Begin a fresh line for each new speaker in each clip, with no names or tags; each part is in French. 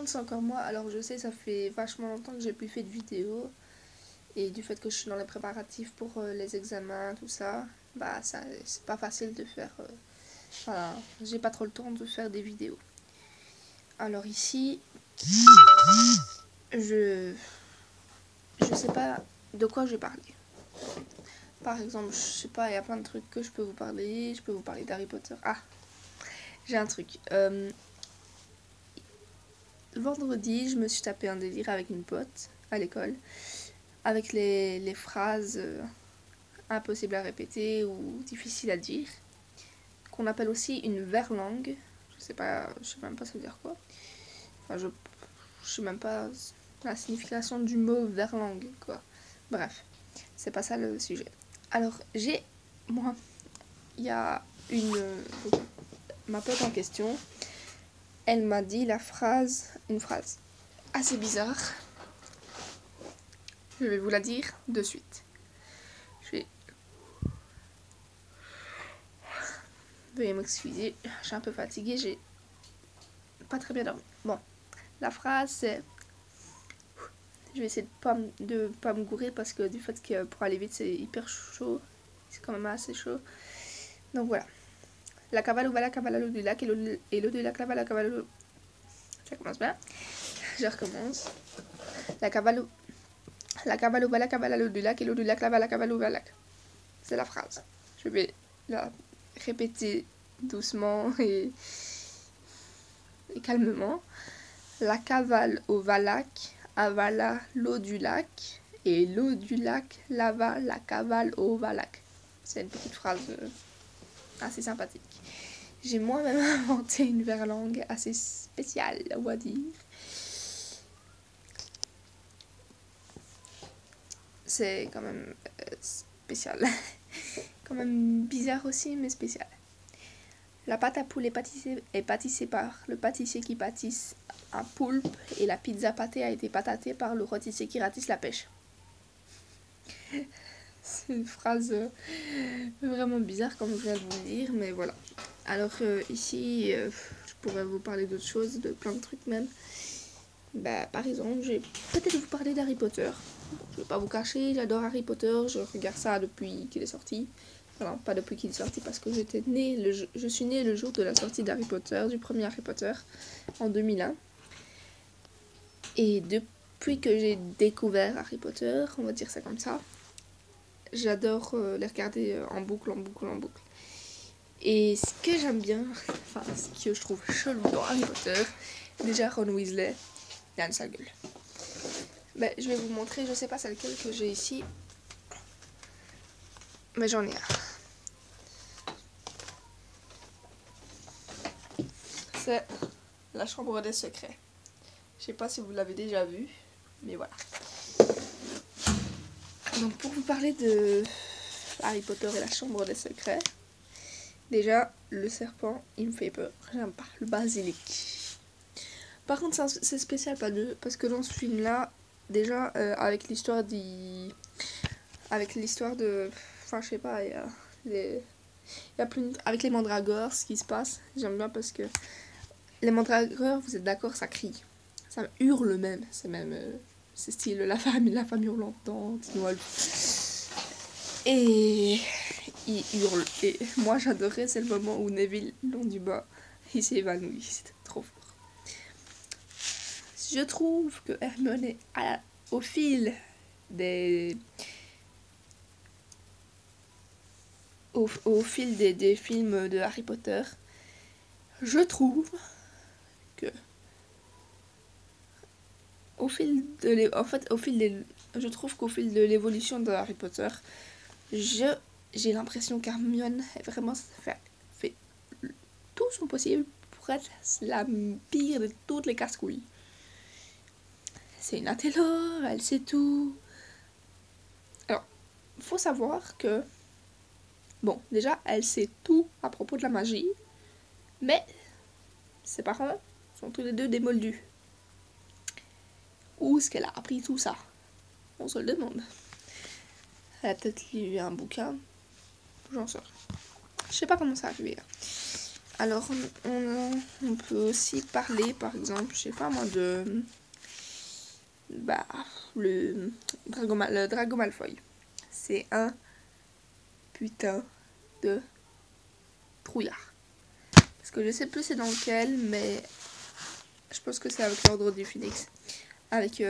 contre c'est encore moi. Alors je sais, ça fait vachement longtemps que j'ai plus fait de vidéos. Et du fait que je suis dans les préparatifs pour les examens, tout ça, bah ça c'est pas facile de faire. Enfin, j'ai pas trop le temps de faire des vidéos. Alors ici, je sais pas de quoi je vais parler. Par exemple, je sais pas, il y a plein de trucs que je peux vous parler. Je peux vous parler d'Harry Potter. Ah, j'ai un truc. Vendredi, je me suis tapé un délire avec une pote à l'école. Avec les phrases impossibles à répéter ou difficiles à dire. Qu'on appelle aussi une verlangue. Je sais même pas ça veut dire quoi. Enfin, je sais même pas la signification du mot verlangue, quoi. Bref, c'est pas ça le sujet. Alors, moi, il y a ma pote en question, elle m'a dit une phrase assez bizarre. Je vais vous la dire de suite. Veuillez m'excuser, je suis un peu fatiguée, j'ai pas très bien dormi. Bon, la phrase c'est... Je vais essayer de pas me gourer parce que du fait que pour aller vite c'est hyper chaud. C'est quand même assez chaud. Donc voilà. La cavale va la cavale à l'eau du lac et l'eau du lac la cavale à l'eau. Ça commence bien. Je recommence. La cavale va la cavale à l'eau du lac et l'eau du lac la cavale au lac. C'est la phrase. Je vais la répéter doucement et calmement. La cavale au valac avala l'eau du lac et l'eau du lac lava la cavale au valac. C'est une petite phrase assez sympathique. J'ai moi-même inventé une verlangue assez spéciale, on va dire. C'est quand même spécial. Quand même bizarre aussi, mais spécial. La pâte à poule est pâtissée par le pâtissier qui pâtisse un poulpe et la pizza pâtée a été patatée par le rôtissier qui ratisse la pêche. C'est une phrase vraiment bizarre comme je viens de vous le dire, mais voilà. Alors ici, je pourrais vous parler d'autres choses, de plein de trucs même. Bah, par exemple, je vais peut-être vous parler d'Harry Potter. Bon, je vais pas vous cacher, j'adore Harry Potter, je regarde ça depuis qu'il est sorti. Enfin, pas depuis qu'il est sorti parce que je suis née le jour de la sortie d'Harry Potter, du premier Harry Potter, en 2001. Et depuis que j'ai découvert Harry Potter, on va dire ça comme ça, j'adore les regarder en boucle. Et ce que j'aime bien, enfin ce que je trouve chelou dans Harry Potter, déjà Ron Weasley, il a une sale gueule. Ben, je vais vous montrer, je sais pas c'est lequel que j'ai ici, mais j'en ai un. C'est la chambre des secrets. Je sais pas si vous l'avez déjà vu, mais voilà. Donc pour vous parler de Harry Potter et la chambre des secrets, déjà le serpent il me fait peur, j'aime pas, le basilic. Par contre c'est spécial parce que dans ce film là, déjà avec l'histoire de... Enfin je sais pas, il y a plus... Avec les mandragores, ce qui se passe, j'aime bien parce que les mandragores, vous êtes d'accord, ça crie. Ça hurle même, c'est style la femme hurlante dans Teen Wolf. Et il hurle. Et moi j'adorais, c'est le moment où Neville Londubat, il s'est évanoui, c'était trop fort. Je trouve que Hermione, au fil des... Au fil des films de Harry Potter, je trouve que je trouve qu'au fil de l'évolution de Harry Potter, j'ai l'impression qu'Hermione vraiment fait tout son possible pour être la pire de toutes les casse-couilles. C'est une intello, elle sait tout. Alors, faut savoir que bon, déjà, elle sait tout à propos de la magie, mais ses parents sont tous les deux des moldus. Où est-ce qu'elle a appris tout ça? On se le demande. Elle a peut-être lu un bouquin. J'en sais rien. Je sais pas comment ça arrivé. Alors, on peut aussi parler, par exemple, je sais pas moi, de... Bah, le Drago Malfoy. C'est un putain de trouillard. Parce que je sais plus c'est dans lequel, mais je pense que c'est avec l'ordre du Phénix. Avec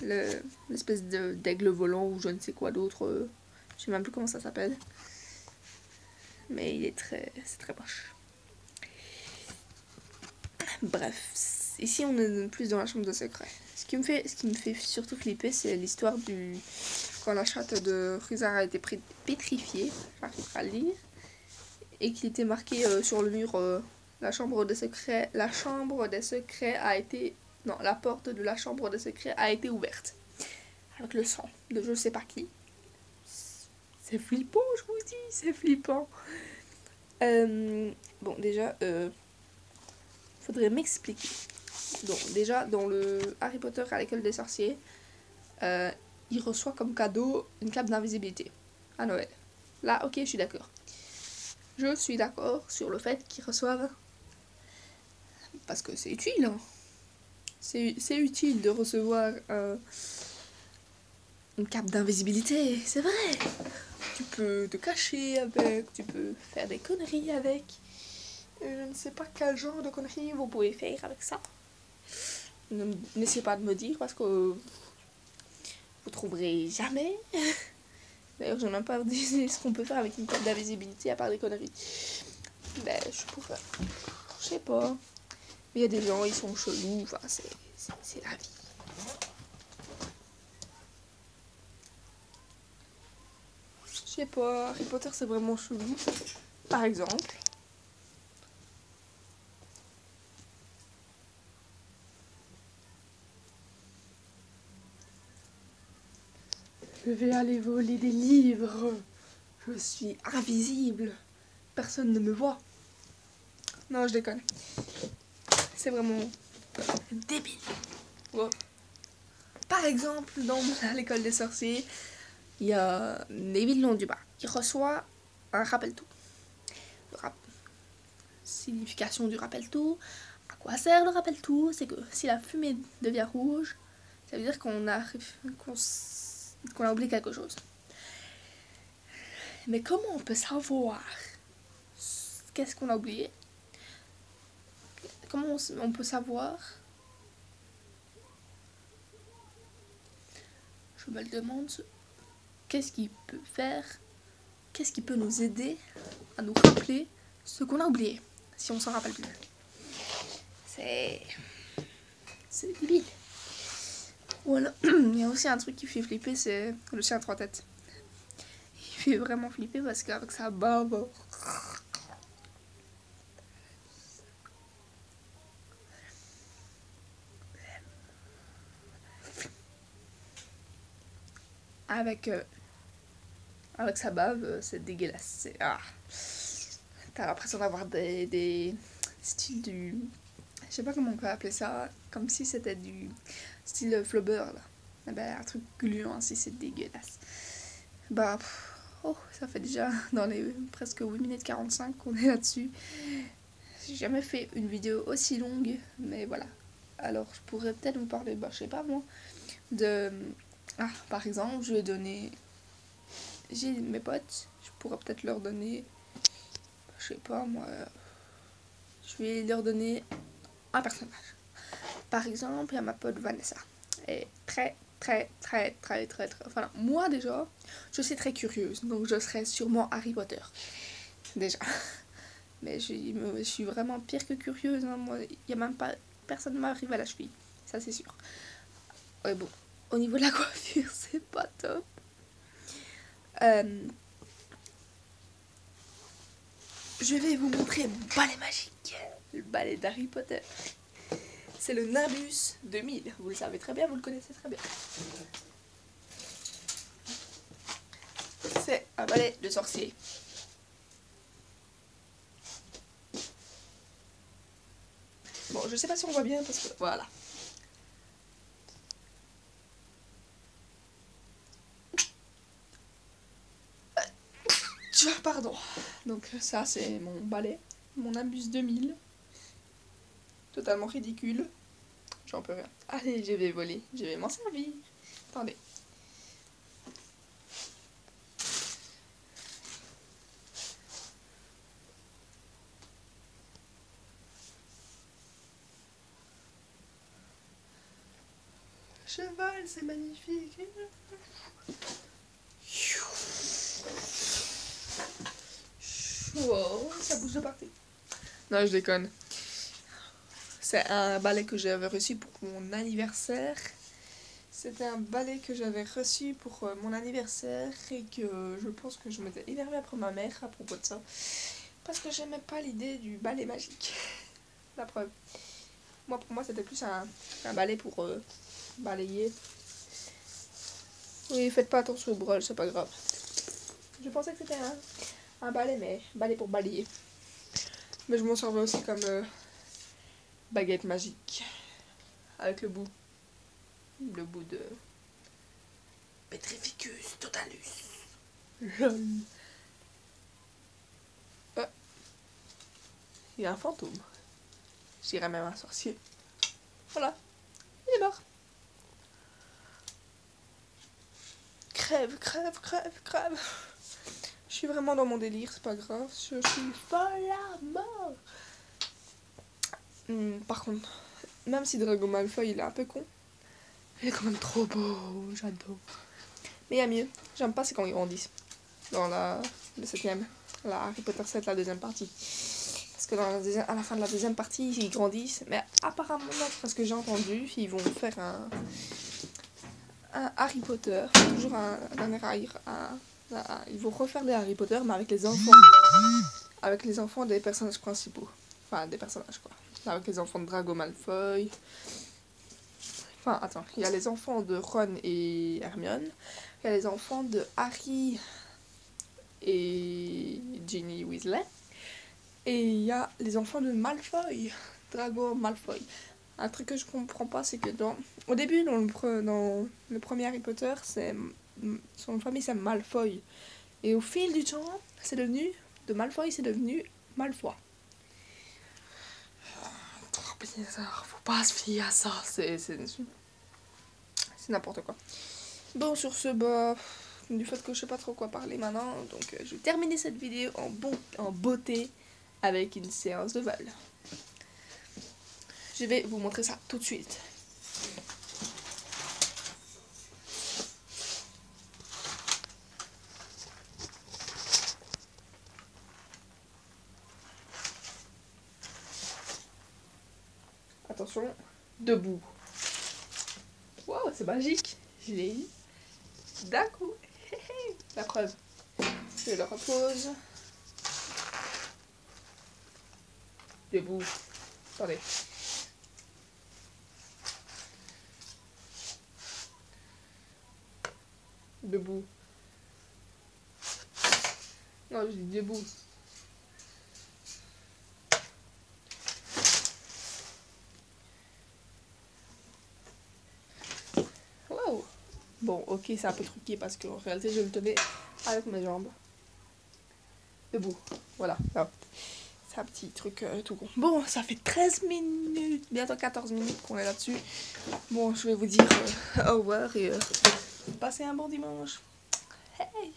l'espèce d'aigle volant ou je ne sais quoi d'autre. Je sais même plus comment ça s'appelle. Mais il est c'est très moche. Bref, ici on est plus dans la chambre de secret. Ce qui me fait surtout flipper, c'est l'histoire du... Quand la chatte de Ruzard a été pétrifiée, j'arrive à le lire, et qu'il était marqué sur le mur la chambre des secrets a été... Non, la porte de la chambre des secrets a été ouverte. Avec le sang de je sais pas qui. C'est flippant, je vous dis, c'est flippant. Bon, déjà, faudrait m'expliquer. Donc, déjà, dans le Harry Potter à l'école des sorciers, il reçoit comme cadeau une cape d'invisibilité à Noël. Là, ok, je suis d'accord. Je suis d'accord sur le fait qu'il reçoive... Parce que c'est utile, hein. C'est utile de recevoir une cape d'invisibilité, c'est vrai. Tu peux te cacher avec, tu peux faire des conneries avec. Je ne sais pas quel genre de conneries vous pouvez faire avec ça. N'essayez pas de me dire parce que vous trouverez jamais. D'ailleurs, je n'ai même pas dit ce qu'on peut faire avec une cape d'invisibilité à part des conneries. Ben, je pourrais. Je sais pas. Mais il y a des gens, ils sont chelous. Enfin, c'est la vie. Je sais pas. Harry Potter, c'est vraiment chelou. Par exemple. Je vais aller voler des livres. Je suis invisible. Personne ne me voit. Non, je déconne. C'est vraiment débile. Ouais. Par exemple, dans l'école des sorciers, il y a Neville Londubat qui reçoit un rappel-tout. Signification du rappel-tout. À quoi sert le rappel-tout? C'est que si la fumée devient rouge, ça veut dire qu'on a oublié quelque chose. Mais comment on peut savoir qu'est-ce qu'on a oublié? Comment on peut savoir? Je me le demande. Qu'est-ce qu'il peut faire? Qu'est-ce qui peut nous aider à nous rappeler ce qu'on a oublié, si on s'en rappelle plus? C'est débile. Voilà. Il y a aussi un truc qui fait flipper, c'est le chien à 3 têtes. Il fait vraiment flipper parce qu'avec sa barbe... Avec sa bave, c'est dégueulasse. T'as l'impression d'avoir des styles du... Je sais pas comment on peut appeler ça. Comme si c'était du style Flubber, là. Eh ben, un truc gluant, si c'est dégueulasse. Bah, ça fait déjà dans les presque 8 minutes 45 qu'on est là-dessus. J'ai jamais fait une vidéo aussi longue, mais voilà. Alors, je pourrais peut-être vous parler, bah, je sais pas moi, de... Ah, par exemple, je vais donner... J'ai mes potes, je pourrais peut-être leur donner... Je sais pas moi... Je vais leur donner un personnage. Par exemple, il y a ma pote Vanessa. Elle est très... Enfin, moi déjà, je suis très curieuse, donc je serais sûrement Harry Potter. Déjà. Mais je suis vraiment pire que curieuse. Hein. Moi, il y a même pas... Personne ne m'arrive à la cheville. Ça, c'est sûr. Ouais, bon. Au niveau de la coiffure, c'est pas top. Je vais vous montrer le balai magique. Le balai d'Harry Potter. C'est le Nimbus 2000. Vous le savez très bien, vous le connaissez très bien. C'est un balai de sorcier. Bon, je sais pas si on voit bien parce que... Voilà. Pardon. Donc ça, c'est mon balai. mon Ambus 2000. Totalement ridicule. J'en peux rien. Allez, je vais voler. Je vais m'en servir. Attendez. Cheval, c'est magnifique. Wow, ça bouge de partout. Non, je déconne. C'est un balai que j'avais reçu pour mon anniversaire. C'était un balai que j'avais reçu pour mon anniversaire et que je pense que je m'étais énervée après ma mère à propos de ça. Parce que j'aimais pas l'idée du balai magique. La preuve. Moi, pour moi, c'était plus un balai pour balayer. Oui, faites pas attention au brol, c'est pas grave. Je pensais que c'était un balai, mais balai pour balayer. Mais je m'en servais aussi comme baguette magique. Avec le bout de Petrificus totalus. Ah. Il y a un fantôme. Je dirais même un sorcier. Voilà. Il est mort. Crève, crève, crève, crève. Je suis vraiment dans mon délire, c'est pas grave. Je suis folle à mort. Par contre, même si Drago Malfoy il est un peu con, il est quand même trop beau, j'adore. Mais il y a mieux, j'aime pas c'est quand ils grandissent. Dans le 7ème, la Harry Potter 7, la deuxième partie. Parce que à la fin de la deuxième partie, ils grandissent. Mais apparemment, parce que j'ai entendu, ils vont faire un Harry Potter. Toujours un ils vont refaire les Harry Potter, mais avec les enfants. Avec les enfants des personnages principaux. Enfin, des personnages quoi. Avec les enfants de Drago Malfoy. Enfin, attends, il y a les enfants de Ron et Hermione. Il y a les enfants de Harry et Ginny Weasley. Et il y a les enfants de Malfoy, Drago Malfoy. Un truc que je comprends pas, c'est que au début, dans le premier Harry Potter, son famille c'est Malfoy. Et au fil du temps, de Malfoy, c'est devenu Malfoy. Trop bizarre, faut pas se fier à ça, c'est n'importe quoi. Bon, sur ce, du fait que je sais pas trop quoi parler maintenant, donc je vais terminer cette vidéo en beauté avec une séance de vol. Je vais vous montrer ça tout de suite. Attention, debout. Wow, c'est magique. Je l'ai eu d'un coup. La preuve. Je le repose. Debout. Attendez. Debout. Non, je dis debout. Wow. Bon, ok, c'est un peu truqué parce qu'en réalité, je le tenais avec mes jambes. Debout. Voilà. C'est un petit truc tout con. Bon, ça fait 13 minutes, bientôt 14 minutes qu'on est là-dessus. Bon, je vais vous dire au revoir et passez un bon dimanche. Hey!